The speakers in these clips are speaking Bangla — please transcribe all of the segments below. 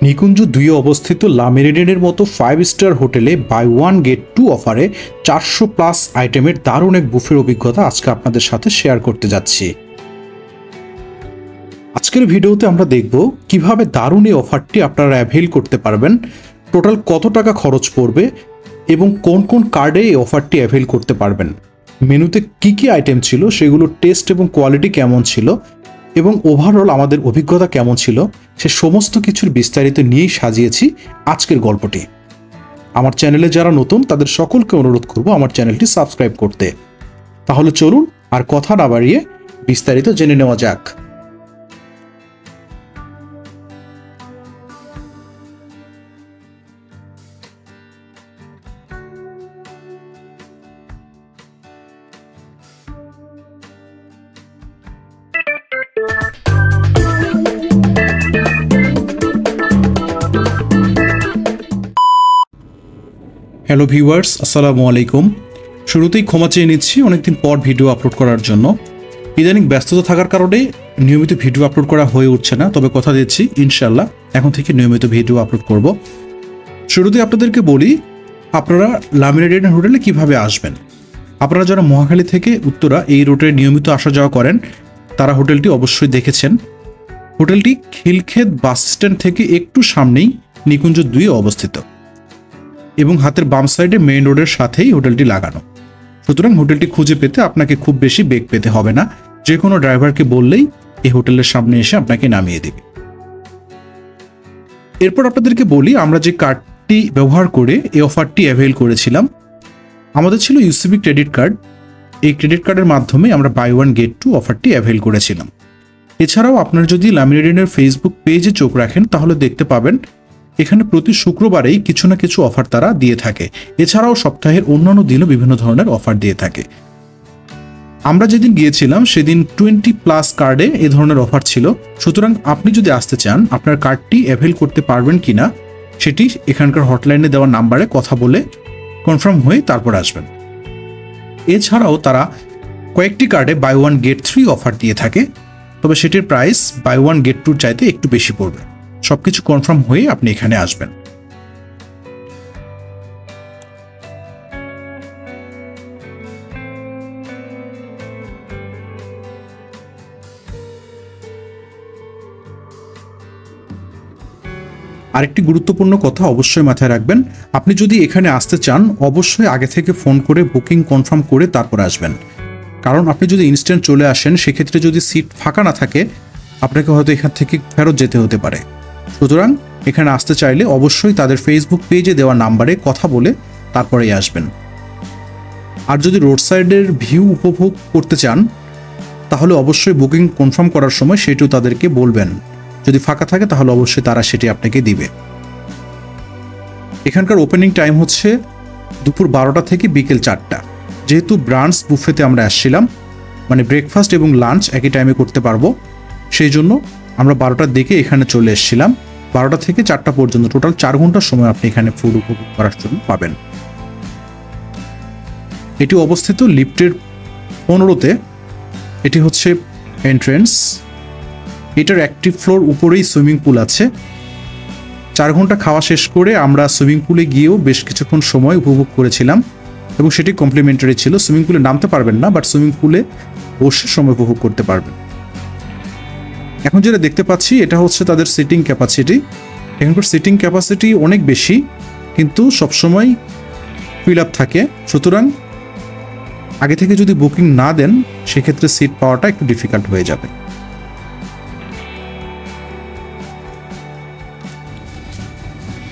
নিকুঞ্জ 2 অবস্থিত লা মেরিডিয়ানের মতো 5 স্টার হোটেলে বাই 1 গেট 2 অফারে 400+ আইটেমের দারুণ এক বুফের অভিজ্ঞতা আজকে আপনাদের সাথে শেয়ার করতে যাচ্ছি। আজকের ভিডিওতে আমরা দেখব কিভাবে দারুণ এই অফারটি আপনারা অ্যাভেল করতে পারবেন, টোটাল কত টাকা খরচ পড়বে এবং কোন কোন কার্ডে এই অফারটি অ্যাভেল করতে পারবেন, মেনুতে কি কি আইটেম ছিল, সেগুলোর টেস্ট এবং কোয়ালিটি কেমন ছিল এবং ওভারঅল আমাদের অভিজ্ঞতা কেমন ছিল, সে সমস্ত কিছুর বিস্তারিত নিয়েই সাজিয়েছি আজকের গল্পটি। আমার চ্যানেলে যারা নতুন তাদের সকলকে অনুরোধ করব আমার চ্যানেলটি সাবস্ক্রাইব করতে। তাহলে চলুন আর কথা না বাড়িয়ে বিস্তারিত জেনে নেওয়া যাক। হ্যালো ভিউয়ার্স, আসসালামু আলাইকুম। শুরুতেই ক্ষমা চেয়ে নিচ্ছি অনেকদিন পর ভিডিও আপলোড করার জন্য। ইদানিং ব্যস্ততা থাকার কারণে নিয়মিত ভিডিও আপলোড করা হয়ে উঠছে না, তবে কথা দিচ্ছি ইনশাল্লাহ এখন থেকে নিয়মিত ভিডিও আপলোড করব। শুরুতেই আপনাদেরকে বলি আপনারা লা মেরিডিয়ান হোটেলে কীভাবে আসবেন। আপনারা যারা মহাখালী থেকে উত্তরা এই রুটে নিয়মিত আসা যাওয়া করেন তারা হোটেলটি অবশ্যই দেখেছেন। হোটেলটি খিলক্ষেত বাস স্ট্যান্ড থেকে একটু সামনেই নিকুঞ্জ 2 অবস্থিত এবং হাতের বাম সাইডে মেইন রোডের সাথেই হোটেলটি লাগানো। সুতরাং হোটেলটি খুঁজে পেতে আপনাকে খুব বেশি বেগ পেতে হবে না, যে কোনো ড্রাইভারকে বললেই এই হোটেলের সামনে এসে আপনাকে নামিয়ে দেবে। এরপর আপনাদেরকে বলি আমরা যে কার্ডটি ব্যবহার করে এই অফারটি অ্যাভেল করেছিলাম, আমাদের ছিল ইউসিবি ক্রেডিট কার্ড। এই ক্রেডিট কার্ডের মাধ্যমে আমরা বাই 1 গেট 2 অফারটি অ্যাভেল করেছিলাম। এছাড়াও আপনার যদি লা মেরিডিয়ানের ফেসবুক পেজে চোখ রাখেন তাহলে দেখতে পাবেন এখানে প্রতি শুক্রবারেই কিছু না কিছু অফার তারা দিয়ে থাকে। এছাড়াও সপ্তাহের অন্যান্য দিনও বিভিন্ন ধরনের অফার দিয়ে থাকে। আমরা যেদিন গিয়েছিলাম সেদিন 20+ কার্ডে এ ধরনের অফার ছিল। সুতরাং আপনি যদি আসতে চান আপনার কার্ডটি অ্যাভেল করতে পারবেন কিনা সেটি এখানকার হটলাইনে দেওয়া নাম্বারে কথা বলে কনফার্ম হয়ে তারপর আসবেন। এছাড়াও তারা কয়েকটি কার্ডে বাই 1 গেট 3 অফার দিয়ে থাকে, তবে সেটির প্রাইস বাই 1 গেট 2 চাইতে একটু বেশি পড়বে। সবকিছু কনফার্ম হয়ে আপনি এখানে আসবেন। আরেকটি গুরুত্বপূর্ণ কথা অবশ্যই মাথায় রাখবেন, আপনি যদি এখানে আসতে চান অবশ্যই আগে থেকে ফোন করে বুকিং কনফার্ম করে তারপর আসবেন। কারণ আপনি যদি ইনস্ট্যান্ট চলে আসেন সেক্ষেত্রে যদি সিট ফাঁকা না থাকে আপনাকে হয়তো এখান থেকে ফেরত যেতে হতে পারে। সুতরাং এখানে আসতে চাইলে অবশ্যই তাদের ফেসবুক পেজে দেওয়া নাম্বারে কথা বলে তারপরেই আসবেন। আর যদি রোড সাইডের ভিউ উপভোগ করতে চান তাহলে অবশ্যই বুকিং কনফার্ম করার সময় সেটিও তাদেরকে বলবেন। যদি ফাঁকা থাকে তাহলে অবশ্যই তারা সেটি আপনাকে দিবে। এখানকার ওপেনিং টাইম হচ্ছে দুপুর 12টা থেকে বিকেল 4টা। যেহেতু ব্রাঞ্চ বুফেতে আমরা আসছিলাম, মানে ব্রেকফাস্ট এবং লাঞ্চ একই টাইমে করতে পারবো, সেই জন্য আমরা 12টার দিকে এখানে চলে এসেছিলাম। 12টা থেকে 4টা পর্যন্ত টোটাল 4 ঘন্টার সময় আপনি এখানে ফুড উপভোগ করার জন্য পাবেন। এটি অবস্থিত লিফটের 15তে। এটি হচ্ছে এন্ট্রেন্স। এটার অ্যাক্টিভ ফ্লোর উপরেই সুইমিং পুল আছে। 4 ঘন্টা খাওয়া শেষ করে আমরা সুইমিং পুলে গিয়েও বেশ কিছুক্ষণ সময় উপভোগ করেছিলাম এবং সেটি কমপ্লিমেন্টারি ছিল। সুইমিং পুলে নামতে পারবেন না, বাট সুইমিং পুলে বসে সময় উপভোগ করতে পারবেন। এখন যেটা দেখতে পাচ্ছি এটা হচ্ছে তাদের সিটিং ক্যাপাসিটি। এখানকার সিটিং ক্যাপাসিটি অনেক বেশি, কিন্তু সবসময় ফিল আপ থাকে। সুতরাং আগে থেকে যদি বুকিং না দেন সেক্ষেত্রে সিট পাওয়াটা একটু ডিফিকাল্ট হয়ে যাবে।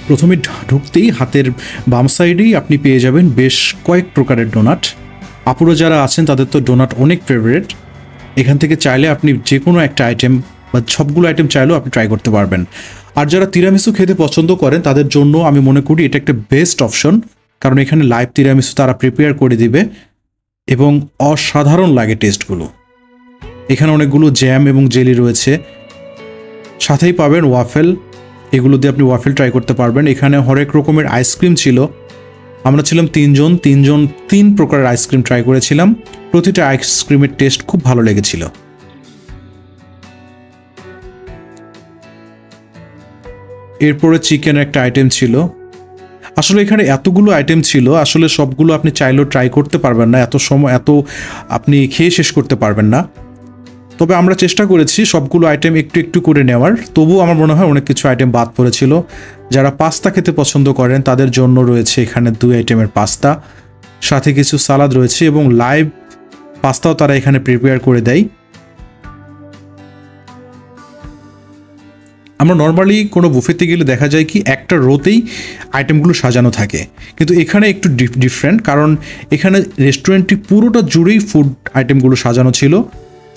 প্রথমে ঢুকতেই হাতের বাম সাইডেই আপনি পেয়ে যাবেন বেশ কয়েক প্রকারের ডোনাট। আপুরা যারা আছেন তাদের তো ডোনাট অনেক ফেভারিট। এখান থেকে চাইলে আপনি যে কোনো একটা আইটেম বা সবগুলো আইটেম চাইলেও আপনি ট্রাই করতে পারবেন। আর যারা তিরামিসু খেতে পছন্দ করেন তাদের জন্য আমি মনে করি এটা একটা বেস্ট অপশন, কারণ এখানে লাইভ তিরামিসু তারা প্রিপেয়ার করে দিবে এবং অসাধারণ লাগে টেস্টগুলো। এখানে অনেকগুলো জ্যাম এবং জেলি রয়েছে, সাথেই পাবেন ওয়াফেল। এগুলো দিয়ে আপনি ওয়াফেল ট্রাই করতে পারবেন। এখানে হরেক রকমের আইসক্রিম ছিল। আমরা ছিলাম 3 জন, 3 প্রকারের আইসক্রিম ট্রাই করেছিলাম। প্রতিটা আইসক্রিমের টেস্ট খুব ভালো লেগেছিল। এরপরে চিকেন একটা আইটেম ছিল। আসলে এখানে এতগুলো আইটেম ছিল, আসলে সবগুলো আপনি চাইলেও ট্রাই করতে পারবেন না, এত সময় এত আপনি খেয়ে শেষ করতে পারবেন না। তবে আমরা চেষ্টা করেছি সবগুলো আইটেম একটু একটু করে নেওয়ার, তবুও আমার মনে হয় অনেক কিছু আইটেম বাদ পড়েছিল। যারা পাস্তা খেতে পছন্দ করেন তাদের জন্য রয়েছে এখানে 2 আইটেমের পাস্তা, সাথে কিছু সালাদ রয়েছে এবং লাইভ পাস্তাও তারা এখানে প্রিপেয়ার করে দেয়। আমরা নর্মালি কোনো বুফেতে গেলে দেখা যায় কি একটা রোতেই আইটেমগুলো সাজানো থাকে, কিন্তু এখানে একটু ডিফারেন্ট, কারণ এখানে রেস্টুরেন্টটি পুরোটা জুড়েই ফুড আইটেমগুলো সাজানো ছিল।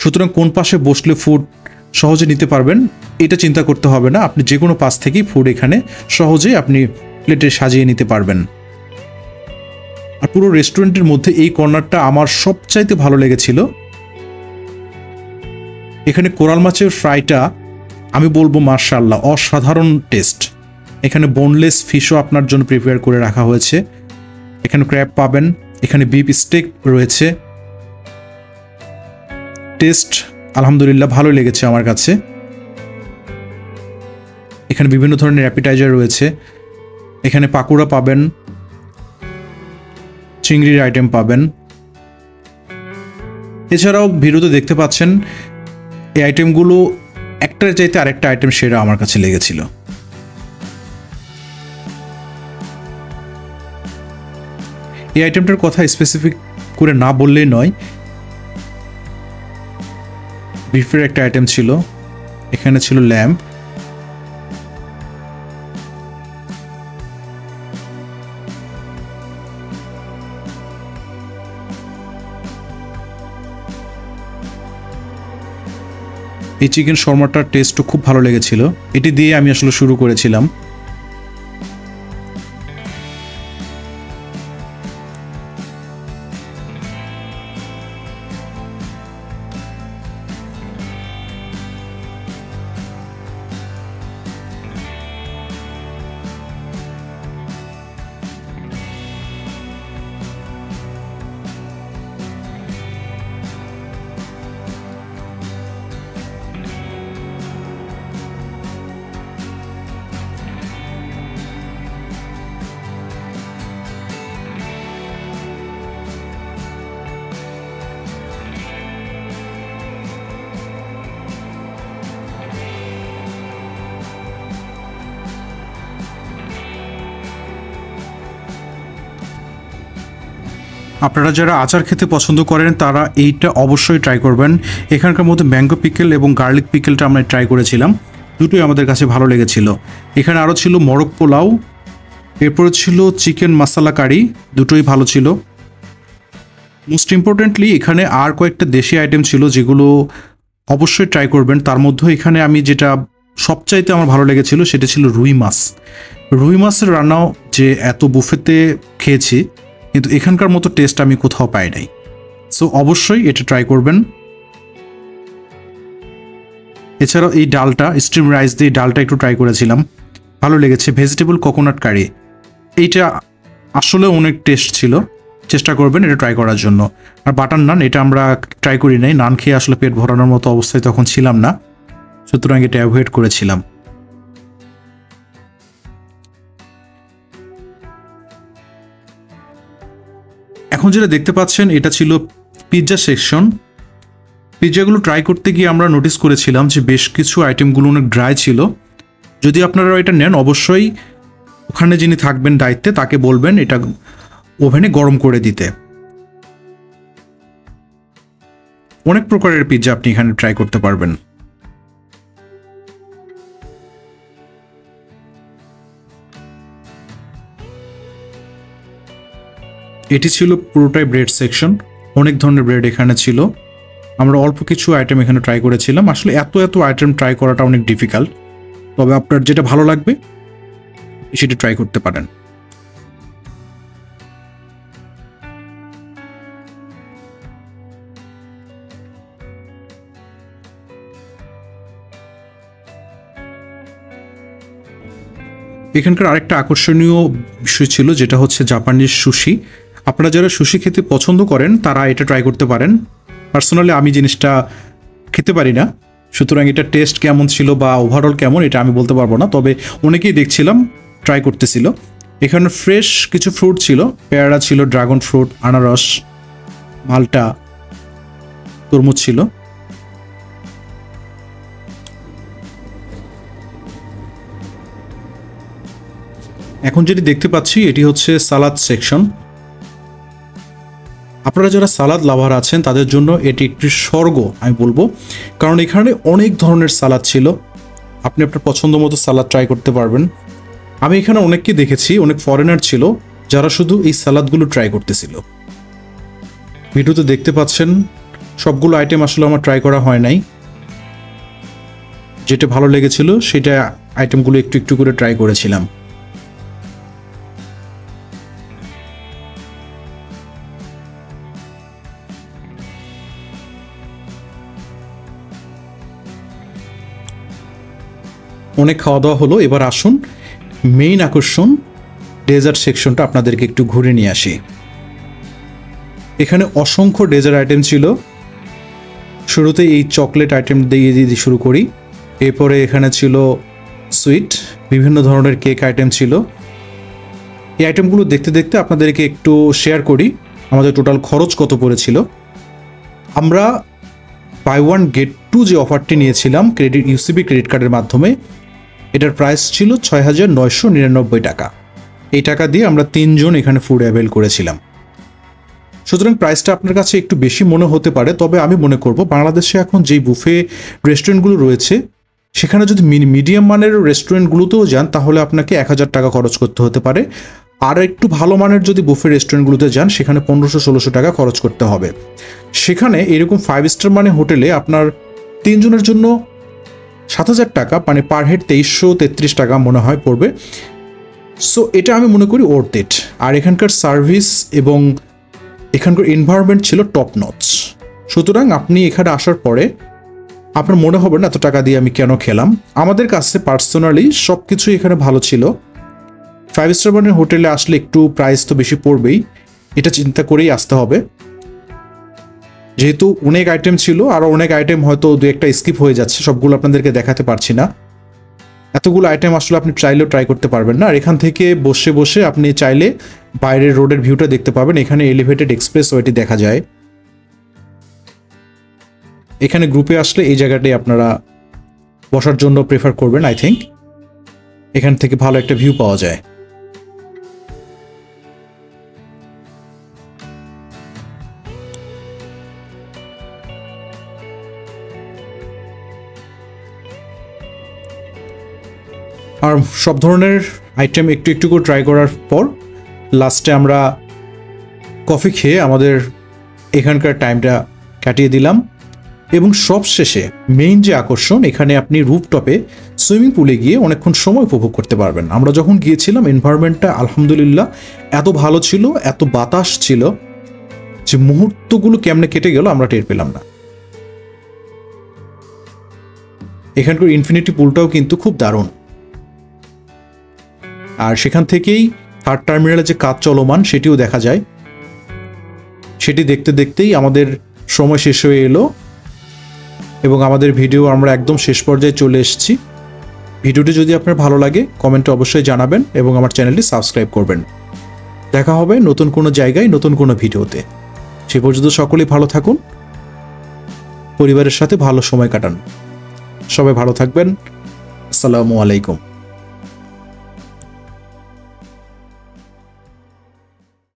সুতরাং কোন পাশে বসলে ফুড সহজে নিতে পারবেন এটা চিন্তা করতে হবে না, আপনি যে কোনো পাশ থেকেই ফুড এখানে সহজেই আপনি প্লেটে সাজিয়ে নিতে পারবেন। আর পুরো রেস্টুরেন্টের মধ্যে এই কর্নারটা আমার সবচাইতে ভালো লেগেছিল। এখানে কোরাল মাছের ফ্রাইটা আমি বলবো মাশাআল্লাহ অসাধারণ টেস্ট। এখানে বোনলেস ফিশও আপনার জন্য প্রিপেয়ার করে রাখা হয়েছে, এখানে ক্র্যাব পাবেন, এখানে বিফ স্টেক রয়েছে। টেস্ট আলহামদুলিল্লাহ ভালো লেগেছে আমার কাছে। এখানে বিভিন্ন ধরনের অ্যাপিটাইজার রয়েছে, এখানে পাকোড়া পাবেন, চিংড়ির আইটেম পাবেন। এছাড়াও ভিডিওতে দেখতে পাচ্ছেন এই আইটেমগুলো একটার চাইতে আরেকটা আইটেম সেরা আমার কাছে লেগেছিল। এই আইটেমটার কথা স্পেসিফিক করে না বললেই নয়। বিফের একটা আইটেম ছিল, এখানে ছিল ল্যাম্ব, এই চিকেন শর্মাটার টেস্টও খুব ভালো লেগেছিল। এটি দিয়ে আমি আসলে শুরু করেছিলাম। আপনারা যারা আচার খেতে পছন্দ করেন তারা এইটা অবশ্যই ট্রাই করবেন। এখানকার মধ্যে ম্যাঙ্গো পিকেল এবং গার্লিক পিকেলটা আমরা ট্রাই করেছিলাম, দুটোই আমাদের কাছে ভালো লেগেছিল। এখানে আরও ছিল মোরগ পোলাও, এরপরে ছিল চিকেন মশলা কারি, দুটোই ভালো ছিল। মোস্ট ইম্পর্টেন্টলি এখানে আর কয়েকটা দেশি আইটেম ছিল যেগুলো অবশ্যই ট্রাই করবেন। তার মধ্যে এখানে আমি যেটা সবচাইতে আমার ভালো লেগেছিল সেটা ছিল রুই মাছ। রুই মাছের রান্নাও যে এত বুফেতে খেয়েছি, কিন্তু এখানকার মতো টেস্ট আমি কোথাও পাই নাই। সো অবশ্যই এটা ট্রাই করবেন। এছাড়াও এই ডালটা, স্টিম রাইস দিয়ে ডালটা একটু ট্রাই করেছিলাম, ভালো লেগেছে। ভেজিটেবল কোকোনাট কারি, এইটা আসলে অনেক টেস্ট ছিল, চেষ্টা করবেন এটা ট্রাই করার জন্য। আর বাটার নান, এটা আমরা ট্রাই করি নাই, নান খেয়ে আসলে পেট ভরানোর মতো অবস্থায় তখন ছিলাম না, সুতরাং এটা অ্যাভয়েড করেছিলাম। এখন যেটা দেখতে পাচ্ছেন এটা ছিল পিৎজা সেকশন। পিৎজাগুলো ট্রাই করতে গিয়ে আমরা নোটিস করেছিলাম যে বেশ কিছু আইটেমগুলো অনেক ড্রাই ছিল। যদি আপনারা এটা নেন অবশ্যই ওখানে যিনি থাকবেন দায়িত্বে তাকে বলবেন এটা ওভেনে গরম করে দিতে। অনেক প্রকারের পিৎজা আপনি এখানে ট্রাই করতে পারবেন। এটি ছিল পুরোটাই ব্রেড সেকশন, অনেক ধরনের ব্রেড এখানে ছিল। আমরা অল্প কিছু আইটেম এখানে ট্রাই করেছিলাম। আসলে এত আইটেম ট্রাই করাটা অনেক ডিফিকাল্ট, তবে আপনার যেটা ভালো লাগবে সেটা ট্রাই করতে পারেন। এখানকার আরেকটা আকর্ষণীয় বিষয় ছিল যেটা হচ্ছে জাপানিজ সুশি। আপনারা যারা সুশি খেতে পছন্দ করেন তারা এটা ট্রাই করতে পারেন। পার্সোনালি আমি জিনিসটা খেতে পারি না, সুতরাং এটা টেস্ট কেমন ছিল বা ওভারঅল কেমন এটা আমি বলতে পারবো না, তবে অনেকেই দেখছিলাম ট্রাই করতেছিল। এখানে ফ্রেশ কিছু ফ্রুট ছিল, পেয়ারা ছিল, ড্রাগন ফ্রুট, আনারস, মাল্টা, তরমুজ ছিল। এখন যেটি দেখতে পাচ্ছি এটি হচ্ছে সালাদ সেকশন। আপনারা যারা সালাদ লাভার আছেন তাদের জন্য এটি একটি স্বর্গ আমি বলবো, কারণ এখানে অনেক ধরনের সালাদ ছিল। আপনি আপনার পছন্দ মতো সালাদ ট্রাই করতে পারবেন। আমি এখানে অনেককে দেখেছি, অনেক ফরেনার ছিল যারা শুধু এই সালাদগুলো ট্রাই করতেছিল। ভিডিওতে দেখতে পাচ্ছেন সবগুলো আইটেম আসলে আমার ট্রাই করা হয় নাই, যেটা ভালো লেগেছিল সেটা আইটেমগুলো একটু একটু করে ট্রাই করেছিলাম। অনেক খাওয়া দাওয়া হলো, এবার আসুন মেইন আকর্ষণ ডেজার্ট সেকশনটা আপনাদেরকে একটু ঘুরে নিয়ে আসি। এখানে অসংখ্য ডেজার্ট আইটেম ছিল। শুরুতে এই চকলেট আইটেম দিয়ে শুরু করি, এরপরে এখানে ছিল সুইট, বিভিন্ন ধরনের কেক আইটেম ছিল। এই আইটেমগুলো দেখতে দেখতে আপনাদেরকে একটু শেয়ার করি আমাদের টোটাল খরচ কত পড়েছিল। আমরা বাই ওয়ান গেট টু যে অফারটি নিয়েছিলাম ইউসিবি ক্রেডিট কার্ডের মাধ্যমে, এটার প্রাইস ছিল ৬,৯৯৯ টাকা। এই টাকা দিয়ে আমরা ৩ জন এখানে ফুড অ্যাভেল করেছিলাম। সুতরাং প্রাইসটা আপনার কাছে একটু বেশি মনে হতে পারে, তবে আমি মনে করব বাংলাদেশে এখন যেই বুফে রেস্টুরেন্টগুলো রয়েছে সেখানে যদি মিডিয়াম মানের রেস্টুরেন্টগুলোতেও যান তাহলে আপনাকে ১,০০০ টাকা খরচ করতে হতে পারে। আর একটু ভালো মানের যদি বুফে রেস্টুরেন্টগুলোতে যান সেখানে ১৫০০-১৬০০ টাকা খরচ করতে হবে। সেখানে এরকম 5 স্টার মানে হোটেলে আপনার ৩ জনের জন্য ৭,০০০ টাকা, মানে পার হেড ২৩৩৩ টাকা মনে হয় পড়বে। সো এটা আমি মনে করি ওর্থ ইট। আর এখানকার সার্ভিস এবং এখানকার এনভায়রনমেন্ট ছিল টপ নচ। সুতরাং আপনি এখানে আসার পরে আপনার মনে হবে না এত টাকা দিয়ে আমি কেন খেলাম। আমাদের কাছে পার্সোনালি সব কিছুই এখানে ভালো ছিল। 5 স্টার মানের হোটেলে আসলে একটু প্রাইস তো বেশি পড়বেই, এটা চিন্তা করেই আসতে হবে। যেহেতু অনেক আইটেম ছিল, আরও অনেক আইটেম হয়তো দু একটা স্কিপ হয়ে যাচ্ছে, সবগুলো আপনাদেরকে দেখাতে পারছি না। এতগুলো আইটেম আসলে আপনি চাইলেও ট্রাই করতে পারবেন না। আর এখান থেকে বসে বসে আপনি চাইলে বাইরের রোডের ভিউটা দেখতে পাবেন। এখানে এলিভেটেড এক্সপ্রেস ওয়েটি দেখা যায়। এখানে গ্রুপে আসলে এই জায়গাটাই আপনারা বসার জন্য প্রেফার করবেন আই থিঙ্ক। এখান থেকে ভালো একটা ভিউ পাওয়া যায়। আর সব ধরনের আইটেম একটু একটু করে ট্রাই করার পর লাস্টে আমরা কফি খেয়ে আমাদের এখানকার টাইমটা কাটিয়ে দিলাম। এবং সবশেষে মেইন যে আকর্ষণ, এখানে আপনি রুফটপে সুইমিং পুলে গিয়ে অনেকক্ষণ সময় উপভোগ করতে পারবেন। আমরা যখন গিয়েছিলাম এনভায়রনমেন্টটা আলহামদুলিল্লাহ এত ভালো ছিল, এত বাতাস ছিল যে মুহূর্তগুলো কেমনে কেটে গেল আমরা টের পেলাম না। এখানকার ইনফিনিটি পুলটাও কিন্তু খুব দারুণ। আর সেখান থেকেই থার্ড টার্মিনালে যে কাজ চলমান সেটিও দেখা যায়। সেটি দেখতে দেখতেই আমাদের সময় শেষ হয়ে এলো এবং আমাদের ভিডিও আমরা একদম শেষ পর্যায়ে চলে এসেছি। ভিডিওটি যদি আপনার ভালো লাগে কমেন্টে অবশ্যই জানাবেন এবং আমার চ্যানেলটি সাবস্ক্রাইব করবেন। দেখা হবে নতুন কোনো জায়গায় নতুন কোনো ভিডিওতে। সে পর্যন্ত সকলেই ভালো থাকুন, পরিবারের সাথে ভালো সময় কাটান। সবাই ভালো থাকবেন। আসসালামু আলাইকুম।